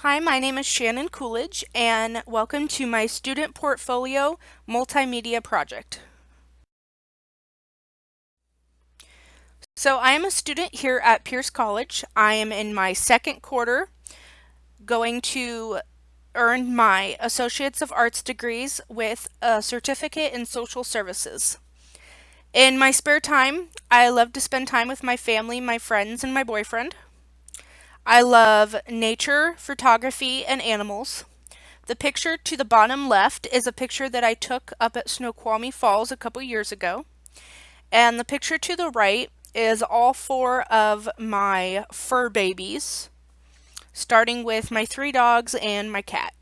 Hi, my name is Shannon Coolidge, and welcome to my Student Portfolio Multimedia Project. So, I am a student here at Pierce College. I am in my second quarter, going to earn my Associates of Arts degrees with a certificate in social services. In my spare time, I love to spend time with my family, my friends, and my boyfriend. I love nature, photography, and animals. The picture to the bottom left is a picture that I took up at Snoqualmie Falls a couple years ago. And the picture to the right is all four of my fur babies, starting with my three dogs and my cat.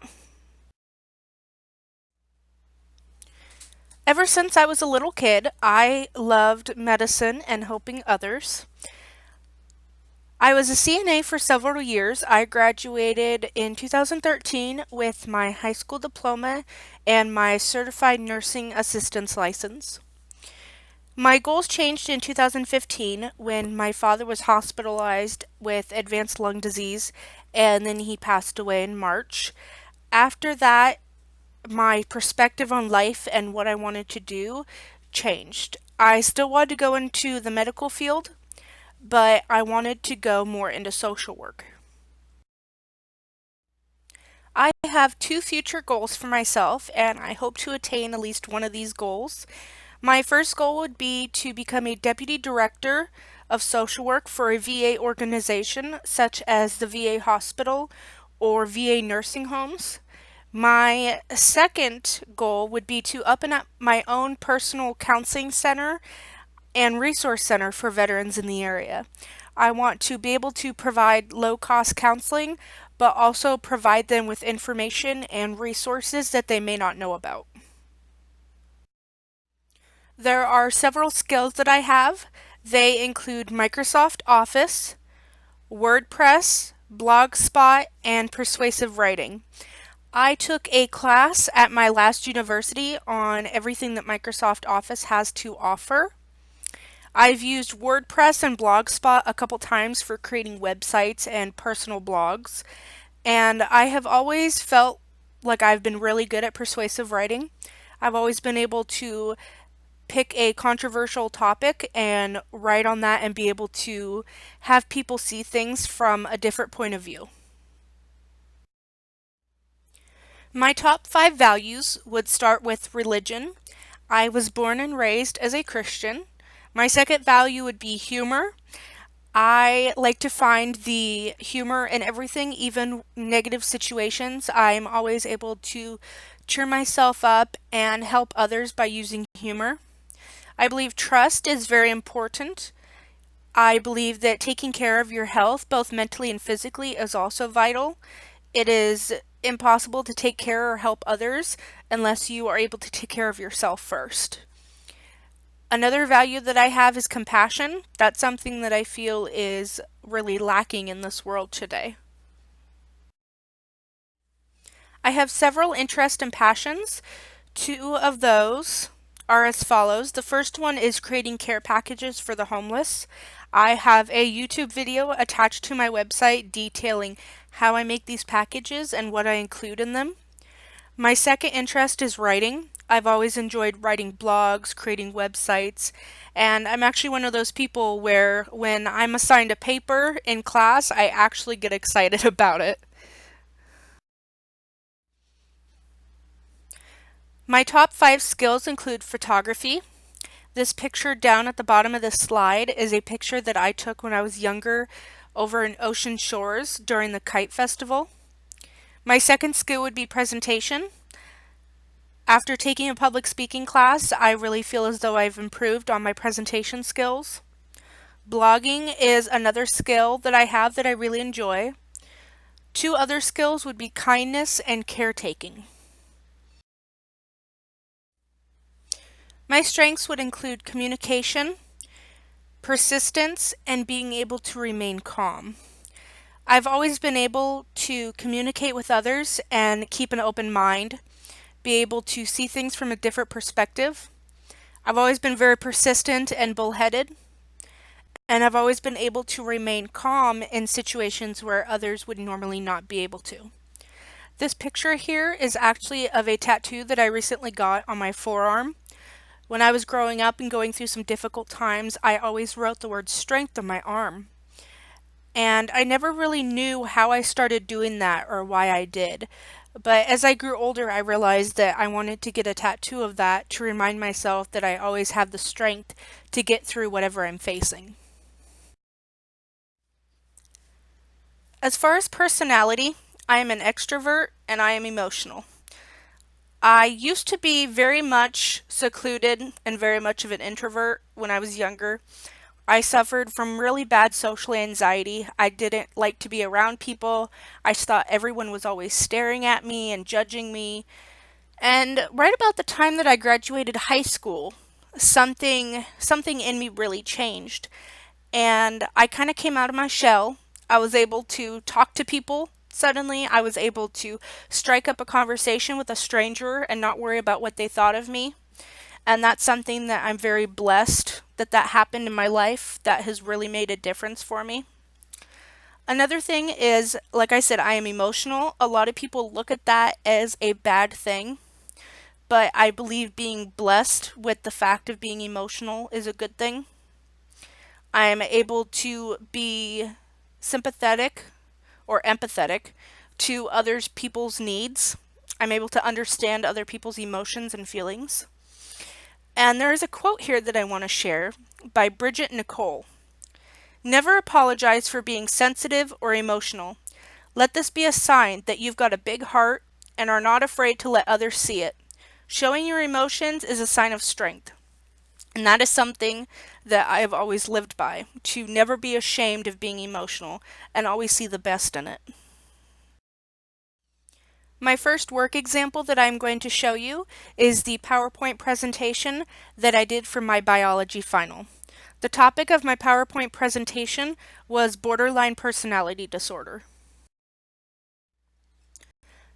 Ever since I was a little kid, I loved medicine and helping others. I was a CNA for several years. I graduated in 2013 with my high school diploma and my certified nursing assistance license. My goals changed in 2015 when my father was hospitalized with advanced lung disease and then he passed away in March. After that, my perspective on life and what I wanted to do changed. I still wanted to go into the medical field, but I wanted to go more into social work. I have two future goals for myself, and I hope to attain at least one of these goals. My first goal would be to become a deputy director of social work for a VA organization such as the VA hospital or VA nursing homes. My second goal would be to open up my own personal counseling center and resource center for veterans in the area. I want to be able to provide low cost counseling, but also provide them with information and resources that they may not know about. There are several skills that I have. They include Microsoft Office, WordPress, Blogspot, and persuasive writing. I took a class at my last university on everything that Microsoft Office has to offer. I've used WordPress and Blogspot a couple times for creating websites and personal blogs, and I have always felt like I've been really good at persuasive writing. I've always been able to pick a controversial topic and write on that and be able to have people see things from a different point of view. My top 5 values would start with religion. I was born and raised as a Christian. My second value would be humor. I like to find the humor in everything, even negative situations. I'm always able to cheer myself up and help others by using humor. I believe trust is very important. I believe that taking care of your health, both mentally and physically, is also vital. It is impossible to take care or help others unless you are able to take care of yourself first. Another value that I have is compassion. That's something that I feel is really lacking in this world today. I have several interests and passions. Two of those are as follows. The first one is creating care packages for the homeless. I have a YouTube video attached to my website detailing how I make these packages and what I include in them. My second interest is writing. I've always enjoyed writing blogs, creating websites, and I'm actually one of those people where when I'm assigned a paper in class, I actually get excited about it. My top 5 skills include photography. This picture down at the bottom of this slide is a picture that I took when I was younger over in Ocean Shores during the Kite Festival. My second skill would be presentation. After taking a public speaking class, I really feel as though I've improved on my presentation skills. Blogging is another skill that I have that I really enjoy. Two other skills would be kindness and caretaking. My strengths would include communication, persistence, and being able to remain calm. I've always been able to communicate with others and keep an open mind, be able to see things from a different perspective. I've always been very persistent and bullheaded. and I've always been able to remain calm in situations where others would normally not be able to. This picture here is actually of a tattoo that I recently got on my forearm. When I was growing up and going through some difficult times, I always wrote the word strength on my arm. And I never really knew how I started doing that or why I did. But as I grew older, I realized that I wanted to get a tattoo of that to remind myself that I always have the strength to get through whatever I'm facing. As far as personality, I am an extrovert and I am emotional. I used to be very much secluded and very much of an introvert when I was younger. I suffered from really bad social anxiety. I didn't like to be around people. I thought everyone was always staring at me and judging me. And right about the time that I graduated high school, something in me really changed. And I kind of came out of my shell. I was able to talk to people. Suddenly, I was able to strike up a conversation with a stranger and not worry about what they thought of me. And that's something that I'm very blessed that happened in my life that has really made a difference for me. Another thing is, like I said, I am emotional. A lot of people look at that as a bad thing, but I believe being blessed with the fact of being emotional is a good thing. I am able to be sympathetic or empathetic to others people's needs. I'm able to understand other people's emotions and feelings. And there is a quote here that I want to share by Bridget Nicole. Never apologize for being sensitive or emotional. Let this be a sign that you've got a big heart and are not afraid to let others see it. Showing your emotions is a sign of strength. And that is something that I have always lived by, to never be ashamed of being emotional and always see the best in it. My first work example that I'm going to show you is the PowerPoint presentation that I did for my biology final. The topic of my PowerPoint presentation was borderline personality disorder.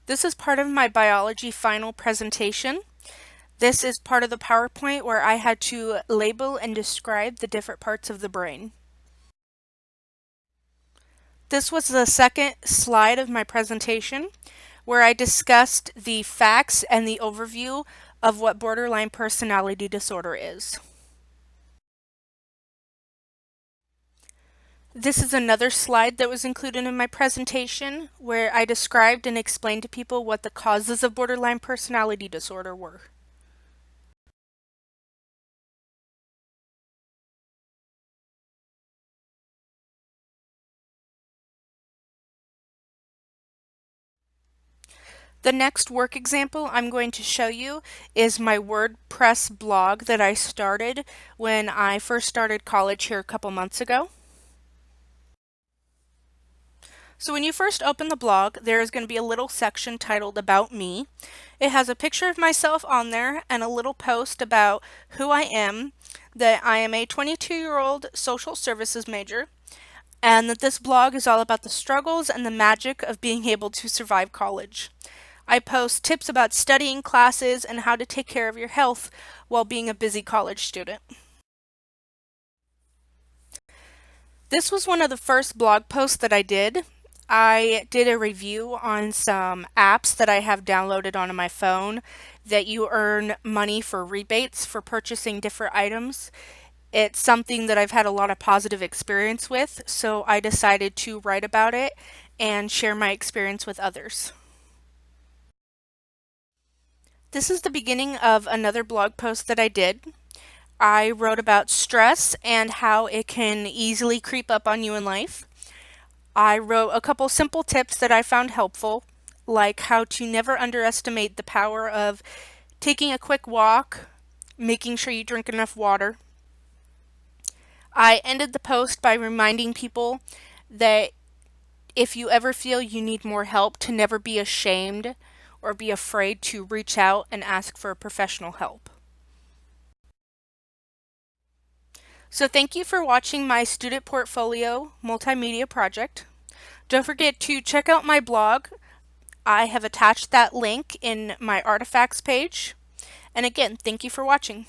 This is part of my biology final presentation. This is part of the PowerPoint where I had to label and describe the different parts of the brain. This was the second slide of my presentation where I discussed the facts and the overview of what borderline personality disorder is. This is another slide that was included in my presentation where I described and explained to people what the causes of borderline personality disorder were. The next work example I'm going to show you is my WordPress blog that I started when I first started college here a couple months ago. So when you first open the blog, there is going to be a little section titled About Me. It has a picture of myself on there and a little post about who I am, that I am a 22-year-old social services major, and that this blog is all about the struggles and the magic of being able to survive college. I post tips about studying classes and how to take care of your health while being a busy college student. This was one of the first blog posts that I did. I did a review on some apps that I have downloaded onto my phone that you earn money for rebates for purchasing different items. It's something that I've had a lot of positive experience with, so I decided to write about it and share my experience with others. This is the beginning of another blog post that I did. I wrote about stress and how it can easily creep up on you in life. I wrote a couple simple tips that I found helpful, like how to never underestimate the power of taking a quick walk, making sure you drink enough water. I ended the post by reminding people that if you ever feel you need more help, to never be ashamed or be afraid to reach out and ask for professional help. So thank you for watching my student portfolio multimedia project. Don't forget to check out my blog. I have attached that link in my artifacts page. And again, thank you for watching.